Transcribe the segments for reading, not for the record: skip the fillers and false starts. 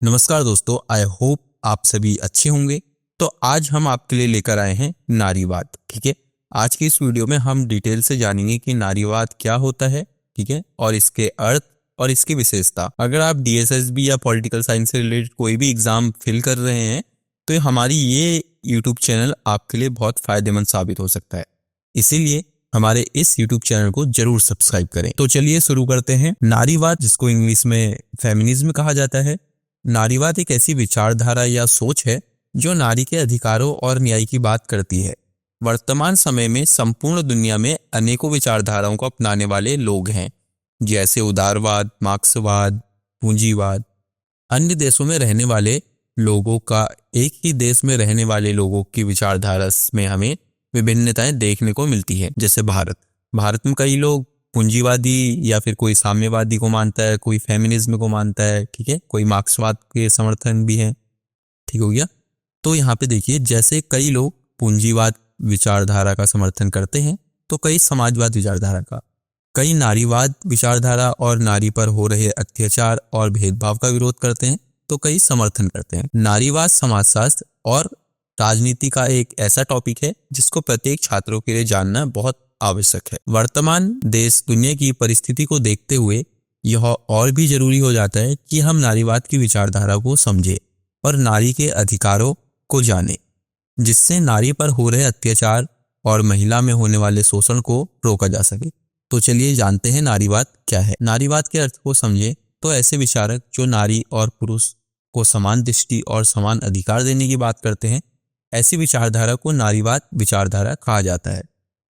नमस्कार दोस्तों, I hope आप सभी अच्छे होंगे। तो आज हम आपके लिए लेकर आए हैं नारीवाद। ठीक है, आज की इस वीडियो में हम डिटेल से जानेंगे कि नारीवाद क्या होता है, ठीक है, और इसके अर्थ और इसकी विशेषता। अगर आप डीएसएसबी या पॉलिटिकल साइंस से रिलेटेड कोई भी एग्जाम फिल कर रहे हैं तो हमारी ये यूट्यूब चैनल आपके लिए बहुत फायदेमंद साबित हो सकता है। इसीलिए हमारे इस यूट्यूब चैनल को जरूर सब्सक्राइब करें। तो चलिए शुरू करते हैं। नारीवाद, जिसको इंग्लिश में फेमिनिज्म कहा जाता है, नारीवाद एक ऐसी विचारधारा या सोच है जो नारी के अधिकारों और न्याय की बात करती है। वर्तमान समय में संपूर्ण दुनिया में अनेकों विचारधाराओं को अपनाने वाले लोग हैं, जैसे उदारवाद, मार्क्सवाद, पूंजीवाद। अन्य देशों में रहने वाले लोगों का एक ही देश में रहने वाले लोगों की विचारधारा में हमें विभिन्नताएं देखने को मिलती है। जैसे भारत में कई लोग पूंजीवादी या फिर कोई साम्यवादी को मानता है, कोई फेमिनिज्म को मानता है, ठीक है, कोई मार्क्सवाद के समर्थन भी है। ठीक हो गया। तो यहाँ पे देखिए, जैसे कई लोग पूंजीवाद विचारधारा का समर्थन करते हैं तो कई समाजवाद विचारधारा का, कई नारीवाद विचारधारा और नारी पर हो रहे अत्याचार और भेदभाव का विरोध करते हैं तो कई समर्थन करते हैं। नारीवाद समाजशास्त्र और राजनीति का एक ऐसा टॉपिक है जिसको प्रत्येक छात्रों के लिए जानना बहुत आवश्यक है। वर्तमान देश दुनिया की परिस्थिति को देखते हुए यह और भी जरूरी हो जाता है कि हम नारीवाद की विचारधारा को समझें और नारी के अधिकारों को जानें, जिससे नारी पर हो रहे अत्याचार और महिला में होने वाले शोषण को रोका जा सके। तो चलिए जानते हैं नारीवाद क्या है। नारीवाद के अर्थ को समझे तो ऐसे विचारक जो नारी और पुरुष को समान दृष्टि और समान अधिकार देने की बात करते हैं, ऐसी विचारधारा को नारीवाद विचारधारा कहा जाता है।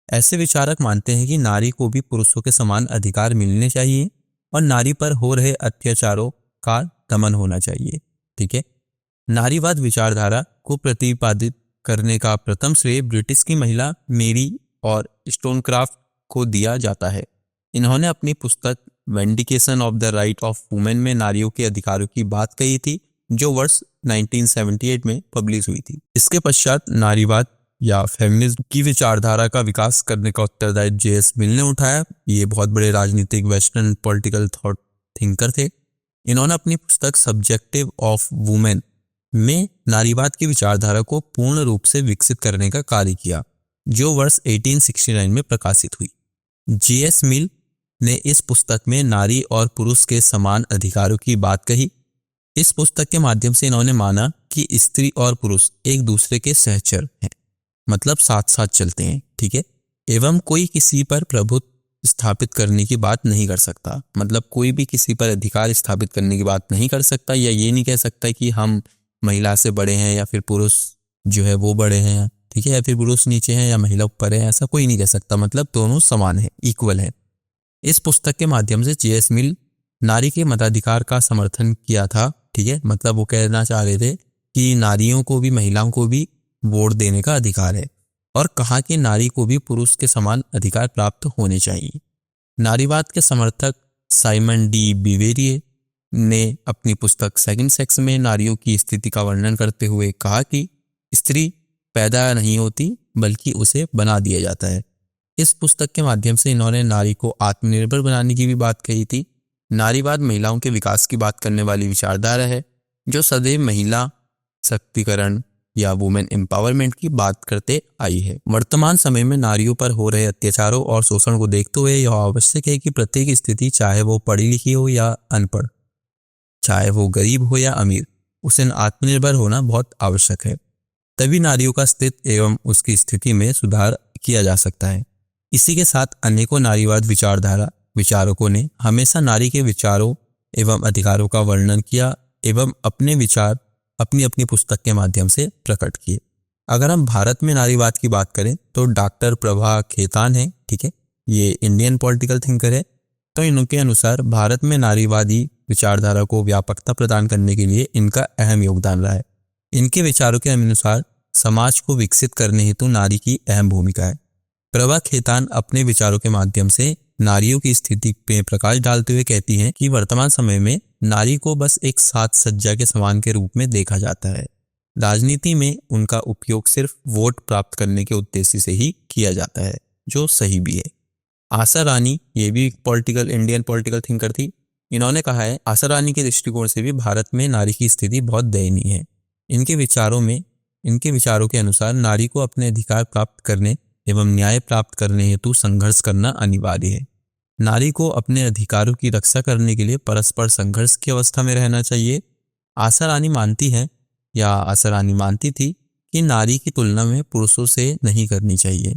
ऐसे विचारक मानते हैं कि नारी को भी पुरुषों के समान अधिकार मिलने चाहिए और नारी पर हो रहे अत्याचारों का दमन होना चाहिए। ठीक है। नारीवाद विचारधारा को प्रतिपादित करने का प्रथम श्रेय ब्रिटिश की महिला मेरी और स्टोनक्राफ्ट को दिया जाता है। इन्होंने अपनी पुस्तक vindication of the right of women में नारियों के अधिकारों की बात कही थी, जो वर्ष 1978 में पब्लिश हुई थी। इसके पश्चात नारीवाद या फेमिनिज्म की विचारधारा का विकास करने का उत्तरदायित्व जे.एस. मिल ने उठाया। ये बहुत बड़े राजनीतिक वेस्टर्न पॉलिटिकल थॉट थिंकर थे। इन्होंने अपनी पुस्तक सब्जेक्टिव ऑफ वुमेन में नारीवाद की विचारधारा को पूर्ण रूप से विकसित करने का कार्य किया, जो वर्ष 1869 में प्रकाशित हुई। जे.एस. मिल ने इस पुस्तक में नारी और पुरुष के समान अधिकारों की बात कही। इस पुस्तक के माध्यम से इन्होंने माना कि स्त्री और पुरुष एक दूसरे के सहचर हैं, मतलब साथ साथ चलते हैं। ठीक है। एवं कोई किसी पर प्रभुत्व स्थापित करने की बात नहीं कर सकता, मतलब कोई भी किसी पर अधिकार स्थापित करने की बात नहीं कर सकता, या ये नहीं कह सकता कि हम महिला से बड़े हैं या फिर पुरुष जो है वो बड़े हैं, ठीक है, या फिर पुरुष नीचे हैं या महिला ऊपर है, ऐसा कोई नहीं कह सकता। मतलब दोनों समान है, इक्वल है। इस पुस्तक के माध्यम से जे.एस. मिल नारी के मताधिकार का समर्थन किया था। ठीक है, मतलब वो कहना चाह रहे थे कि नारियों को भी, महिलाओं को भी वोट देने का अधिकार है, और कहा कि नारी को भी पुरुष के समान अधिकार प्राप्त होने चाहिए। नारीवाद के समर्थक साइमन डी बिवेरिये ने अपनी पुस्तक सेकंड सेक्स में नारियों की स्थिति का वर्णन करते हुए कहा कि स्त्री पैदा नहीं होती बल्कि उसे बना दिया जाता है। इस पुस्तक के माध्यम से इन्होंने नारी को आत्मनिर्भर बनाने की भी बात कही थी। नारीवाद महिलाओं के विकास की बात करने वाली विचारधारा है, जो सदैव महिला शक्तिकरण या वुमेन एम्पावरमेंट की बात करते आई है। वर्तमान समय में नारियों पर हो रहे अत्याचारों और शोषण को देखते हुए यह आवश्यक है कि प्रत्येक स्थिति, चाहे वो पढ़ी लिखी हो या अनपढ़, चाहे वो गरीब हो या अमीर, उसे आत्मनिर्भर होना बहुत आवश्यक है। तभी नारियों का अस्तित्व एवं उसकी स्थिति में सुधार किया जा सकता है। इसी के साथ अनेकों नारीवाद विचारधारा विचारकों ने हमेशा नारी के विचारों एवं अधिकारों का वर्णन किया एवं अपने विचार अपनी अपनी पुस्तक के माध्यम से प्रकट किए। अगर हम भारत में नारीवाद की बात करें तो डॉक्टर प्रभा खेतान है। ठीक है, ये इंडियन पॉलिटिकल थिंकर है। तो इनके अनुसार भारत में नारीवादी विचारधारा को व्यापकता प्रदान करने के लिए इनका अहम योगदान रहा है। इनके विचारों के अनुसार समाज को विकसित करने हेतु नारी की अहम भूमिका है। प्रभा खेतान अपने विचारों के माध्यम से नारियों की स्थिति पे प्रकाश डालते हुए कहती हैं कि वर्तमान समय में नारी को बस एक साज सज्जा के समान के रूप में देखा जाता है। राजनीति में उनका उपयोग सिर्फ वोट प्राप्त करने के उद्देश्य से ही किया जाता है, जो सही भी है। आशा रानी, ये भी इंडियन पॉलिटिकल थिंकर थी। इन्होंने कहा है, आशा रानी के दृष्टिकोण से भी भारत में नारी की स्थिति बहुत दयनीय है। इनके विचारों के अनुसार नारी को अपने अधिकार प्राप्त करने एवं न्याय प्राप्त करने हेतु संघर्ष करना अनिवार्य है। नारी को अपने अधिकारों की रक्षा करने के लिए परस्पर संघर्ष की अवस्था में रहना चाहिए। आशा रानी मानती थी कि नारी की तुलना में पुरुषों से नहीं करनी चाहिए,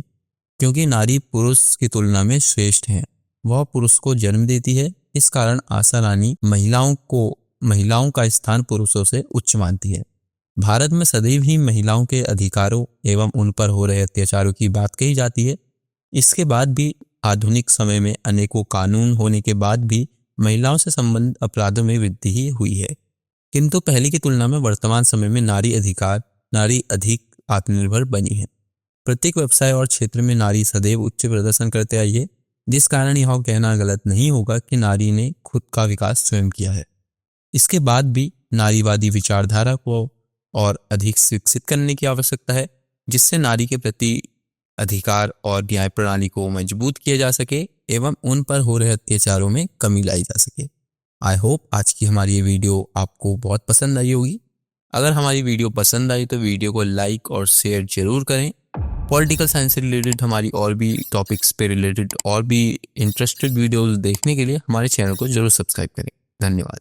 क्योंकि नारी पुरुष की तुलना में श्रेष्ठ है। वह पुरुष को जन्म देती है। इस कारण आशा रानी महिलाओं का स्थान पुरुषों से उच्च मानती है। भारत में सदैव ही महिलाओं के अधिकारों एवं उन पर हो रहे अत्याचारों की बात कही जाती है। इसके बाद भी आधुनिक समय में अनेकों कानून होने के बाद भी महिलाओं से संबंधित अपराधों में वृद्धि ही हुई है, किंतु पहले की तुलना में वर्तमान समय में नारी अधिक आत्मनिर्भर बनी है। प्रत्येक व्यवसाय और क्षेत्र में नारी सदैव उच्च प्रदर्शन करते आई है, जिस कारण यह कहना गलत नहीं होगा कि नारी ने खुद का विकास स्वयं किया है। इसके बाद भी नारीवादी विचारधारा को और अधिक विकसित करने की आवश्यकता है, जिससे नारी के प्रति अधिकार और न्याय प्रणाली को मजबूत किया जा सके एवं उन पर हो रहे अत्याचारों में कमी लाई जा सके। आई होप आज की हमारी ये वीडियो आपको बहुत पसंद आई होगी। अगर हमारी वीडियो पसंद आई तो वीडियो को लाइक और शेयर जरूर करें। पॉलिटिकल साइंस से रिलेटेड हमारी और भी टॉपिक्स पे रिलेटेड और भी इंटरेस्टेड वीडियोस देखने के लिए हमारे चैनल को जरूर सब्सक्राइब करें। धन्यवाद।